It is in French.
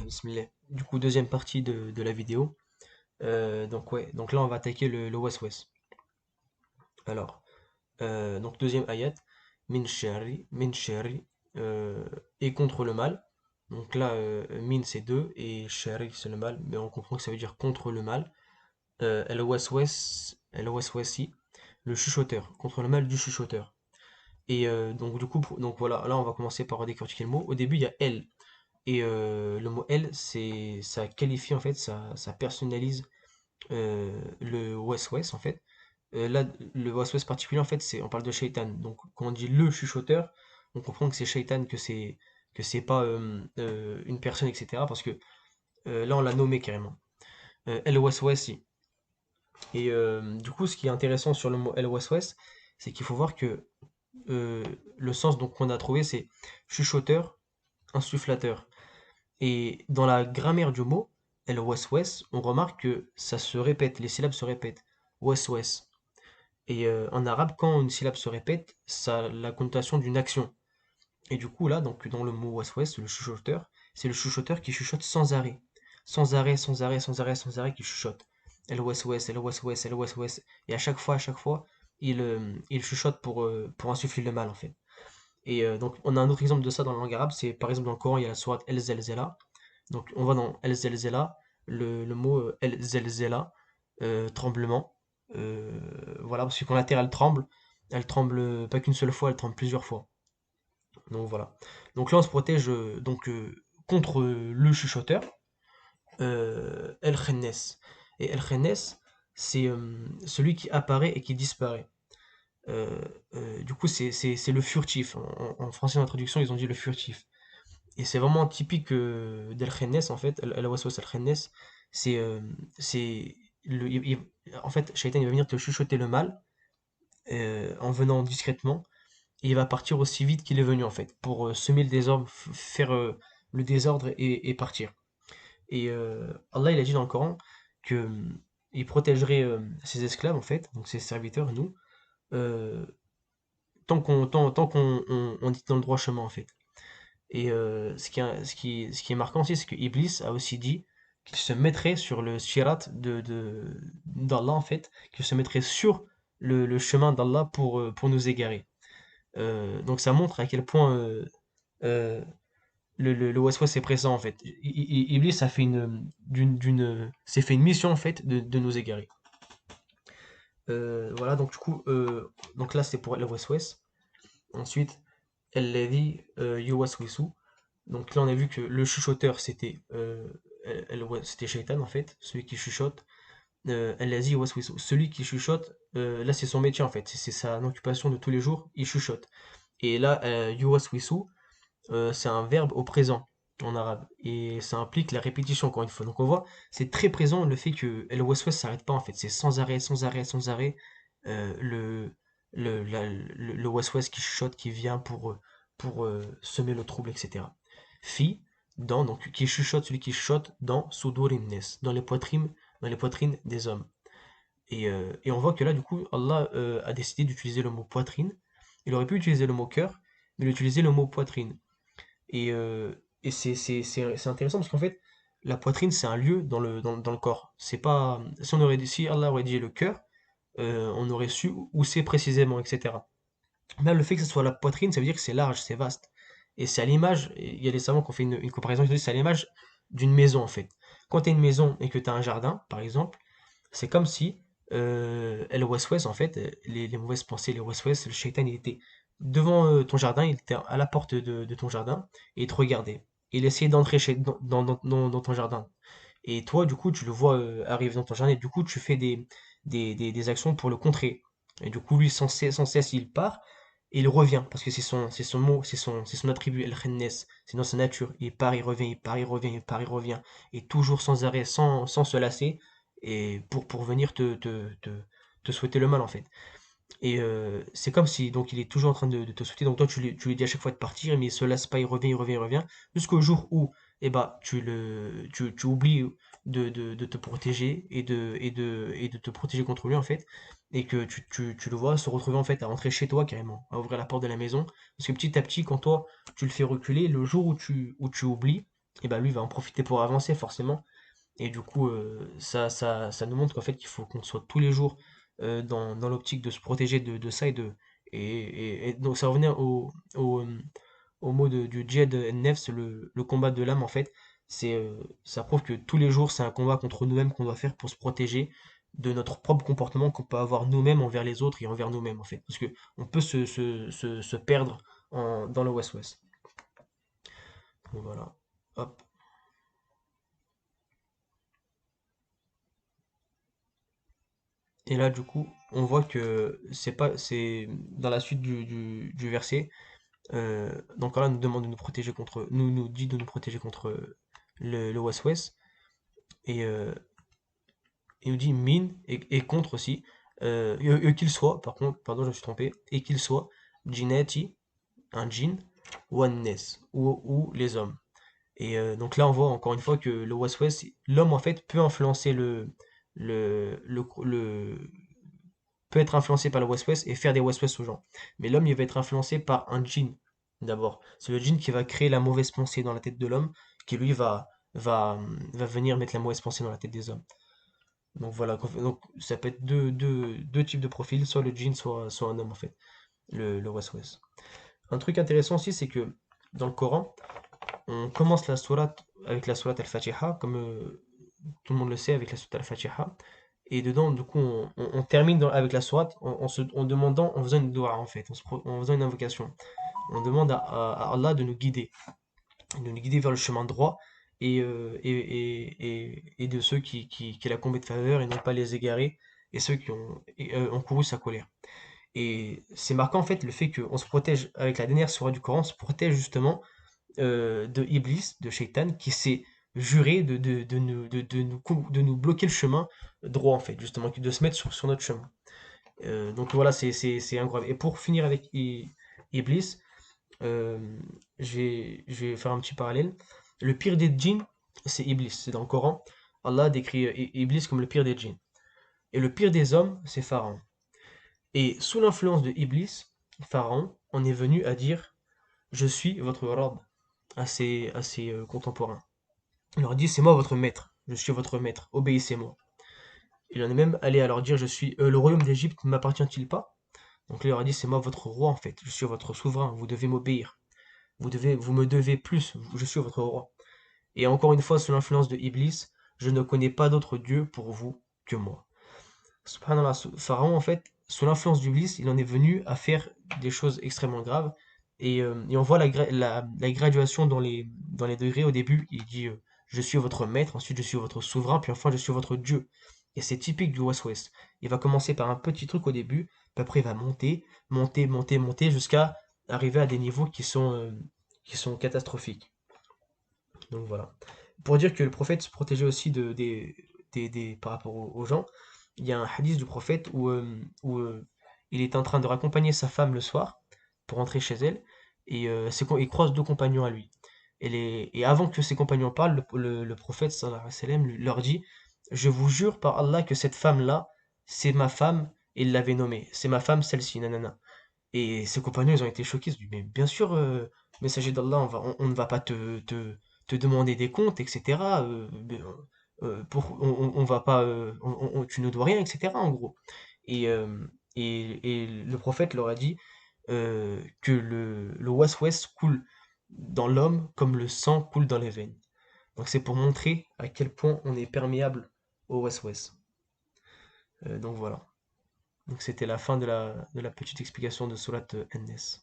Bismillah. Du coup, deuxième partie de la vidéo. Donc là, on va attaquer le West-West. Alors, donc deuxième ayat, min shari, et contre le mal. Donc là, min c'est deux et shari c'est le mal, mais on comprend que ça veut dire contre le mal. El West-West, le chuchoteur, contre le mal du chuchoteur. Et donc du coup, donc voilà, là on va commencer par décortiquer le mot. Au début, il y a elle. Et le mot elle, ça qualifie en fait, ça personnalise le West-West en fait. Là, le West-West particulier en fait, on parle de Shaitan. Donc quand on dit le chuchoteur, on comprend que c'est Shaitan, que c'est pas une personne, etc. Parce que là, on l'a nommé carrément. El West-West. Et du coup, ce qui est intéressant sur le mot El West-West, c'est qu'il faut voir que euh, le sens donc qu'on a trouvé, c'est chuchoteur, insufflateur. Et dans la grammaire du mot, el west-west, on remarque que ça se répète, les syllabes se répètent. West-west. Et en arabe, quand une syllabe se répète, ça a la connotation d'une action. Et du coup, là, donc, dans le mot west-west, le chuchoteur, c'est le chuchoteur qui chuchote sans arrêt. Sans arrêt, sans arrêt, sans arrêt, sans arrêt, qui chuchote. El west-west, el west-west, el west-west. Et à chaque fois, il chuchote pour insuffler le mal, en fait. Et donc, on a un autre exemple de ça dans la langue arabe, c'est par exemple dans le Coran, il y a la sourate El Zelzela. Donc, on va dans El Zelzela, le mot El Zelzela, tremblement. Voilà, parce que quand la terre elle tremble pas qu'une seule fois, elle tremble plusieurs fois. Donc voilà. Donc là, on se protège contre le chuchoteur, El Khennes. Et El Khennes, c'est celui qui apparaît et qui disparaît. Euh, du coup, c'est le furtif. En français, en traduction, ils ont dit le furtif. Et c'est vraiment typique d'El Khennes, en fait. El Waswas El Khennes, c'est. C'est en fait, Shaitan, il va venir te chuchoter le mal en venant discrètement. Et il va partir aussi vite qu'il est venu, en fait, pour semer le désordre, faire le désordre et partir. Et Allah, il a dit dans le Coran que il protégerait ses esclaves, en fait, donc ses serviteurs, nous, euh, tant qu'on dit dans le droit chemin, en fait. Et ce qui est marquant aussi, c'est que Iblis a aussi dit qu'il se mettrait sur le sirat d'Allah, en fait, qu'il se mettrait sur le chemin d'Allah pour nous égarer. Donc ça montre à quel point euh, le West-West est présent, en fait. Iblis a fait s'est fait une mission, en fait, de nous égarer. Voilà, donc du coup, donc là c'est pour le West-West. Ensuite, الذي يوسوس. Donc là, on a vu que le chuchoteur, c'était Shaitan, en fait, celui qui chuchote. الذي يوسوس, celui qui chuchote, là, c'est son métier, en fait. C'est sa occupation de tous les jours, il chuchote. Et là, يوسوس, c'est un verbe au présent en arabe. Et ça implique la répétition, encore une fois. Donc on voit, c'est très présent le fait que le West-West s'arrête pas, en fait. C'est sans arrêt, sans arrêt, sans arrêt. euh, le, le West-West qui chuchote, qui vient pour semer le trouble, etc. Fi, donc qui chuchote, celui qui chuchote dans Sudurimnes, dans les poitrines des hommes. Et on voit que là, du coup, Allah a décidé d'utiliser le mot poitrine. Il aurait pu utiliser le mot cœur, mais il a utilisé le mot poitrine. Et c'est intéressant parce qu'en fait, la poitrine, c'est un lieu dans le corps. C'est pas, si Allah aurait dit le cœur, on aurait su où c'est précisément, etc. Là, le fait que ce soit la poitrine, ça veut dire que c'est large, c'est vaste. Et c'est à l'image, il y a des savants qui ont fait une comparaison, ils disent c'est à l'image d'une maison en fait. Quand tu as une maison et que tu as un jardin, par exemple, c'est comme si le West-West, en fait, les mauvaises pensées, les West-West, le shaitan, il était devant ton jardin, il était à la porte de ton jardin et il te regardait. Il essayait d'entrer dans ton jardin. Et toi, du coup, tu le vois arriver dans ton jardin et du coup, tu fais des actions pour le contrer. Et du coup, lui, sans cesse, il part et il revient parce que c'est son mot, c'est son attribut, El Khennes, c'est dans sa nature. Il part, il revient, il part, il revient, il part, il revient. Et toujours sans arrêt, sans se lasser et pour venir te souhaiter le mal en fait. Et c'est comme si donc il est toujours en train de te souhaiter, donc toi tu lui dis à chaque fois de partir, mais il se lasse pas, il revient, il revient, il revient, jusqu'au jour où eh ben, tu oublies de te protéger et de te protéger contre lui en fait, et que tu le vois se retrouver en fait à rentrer chez toi carrément, à ouvrir la porte de la maison, parce que petit à petit quand toi tu le fais reculer, le jour où tu oublies, et ben lui va en profiter pour avancer forcément. Et du coup, ça nous montre qu'en fait, qu'il faut qu'on soit tous les jours dans l'optique de se protéger de ça et donc ça revenait au mot du djihad nefs, le combat de l'âme en fait. Ça prouve que tous les jours, c'est un combat contre nous-mêmes qu'on doit faire pour se protéger de notre propre comportement qu'on peut avoir nous-mêmes envers les autres et envers nous-mêmes en fait. Parce que on peut se perdre dans le West-West. Donc voilà. Hop. Et là, du coup, on voit que c'est dans la suite du verset. Donc Allah nous demande de nous protéger contre, nous dit de nous protéger contre le West-West. Et il nous dit mine et contre aussi. Qu'il soit, par contre, pardon, je me suis trompé, et qu'il soit djinati, un djinn, ou un nes, ou les hommes. Et donc là, on voit encore une fois que le West-West, l'homme en fait peut influencer peut être influencé par le West-West et faire des West-West aux gens. Mais l'homme, il va être influencé par un djinn, d'abord. C'est le djinn qui va créer la mauvaise pensée dans la tête de l'homme, qui lui va venir mettre la mauvaise pensée dans la tête des hommes. Donc voilà, donc ça peut être deux types de profils, soit le djinn, soit un homme en fait, le West-West. Un truc intéressant aussi, c'est que dans le Coran, on commence la sourate avec la sourate al-Fatiha, comme tout le monde le sait, avec la sourate al-Fatiha. Et dedans, du coup, on termine avec la sourate en demandant, en faisant une dua en fait, en faisant une invocation. On demande à Allah de nous guider vers le chemin droit et de ceux qui la combattent de faveur et non pas les égarés et ceux qui ont couru sa colère. Et c'est marquant en fait le fait qu'on se protège avec la dernière sourate du Coran, on se protège justement de Iblis, de Shaitan, qui s'est juré de nous bloquer le chemin droit, en fait, justement, de se mettre sur notre chemin. Donc voilà, c'est incroyable. Et pour finir avec Iblis, euh, je vais faire un petit parallèle. Le pire des djinns, c'est Iblis. C'est dans le Coran. Allah décrit Iblis comme le pire des djinns. Et le pire des hommes, c'est Pharaon. Et sous l'influence de Iblis, Pharaon en est venu à dire: Je suis votre Rabb, à ses contemporains. Il leur dit: C'est moi votre maître, je suis votre maître, obéissez-moi. Il en est même allé à leur dire: le royaume d'Égypte ne m'appartient-il pas? Donc il leur a dit: C'est moi votre roi en fait, je suis votre souverain, vous devez m'obéir. Vous me devez plus, je suis votre roi. Et encore une fois, sous l'influence de Iblis, je ne connais pas d'autre Dieu pour vous que moi. Subhanallah, Pharaon, en fait, sous l'influence d'Iblis, il en est venu à faire des choses extrêmement graves. Et on voit la graduation dans les degrés. Au début, il dit je suis votre maître, ensuite je suis votre souverain, puis enfin je suis votre Dieu. Et c'est typique du West-West. Il va commencer par un petit truc au début, puis après il va monter, jusqu'à arriver à des niveaux qui sont catastrophiques. Donc voilà. Pour dire que le prophète se protégeait aussi par rapport aux gens, il y a un hadith du prophète où il est en train de raccompagner sa femme le soir pour rentrer chez elle et il croise deux compagnons à lui. Et avant que ses compagnons parlent, le prophète sallallahu alayhi wa sallam leur dit: Je vous jure par Allah que cette femme-là, c'est ma femme, et il l'avait nommée. C'est ma femme, celle-ci, nanana. Et ses compagnons, ils ont été choqués. Ils se disent: Mais bien sûr, messager d'Allah, on ne va pas te demander des comptes, etc. On va pas, tu ne dois rien, etc. En gros. Et, euh, et le prophète leur a dit que le West-West coule dans l'homme comme le sang coule dans les veines. Donc c'est pour montrer à quel point on est perméable au West-West. Donc voilà. Donc c'était la fin de la petite explication de Solat NS.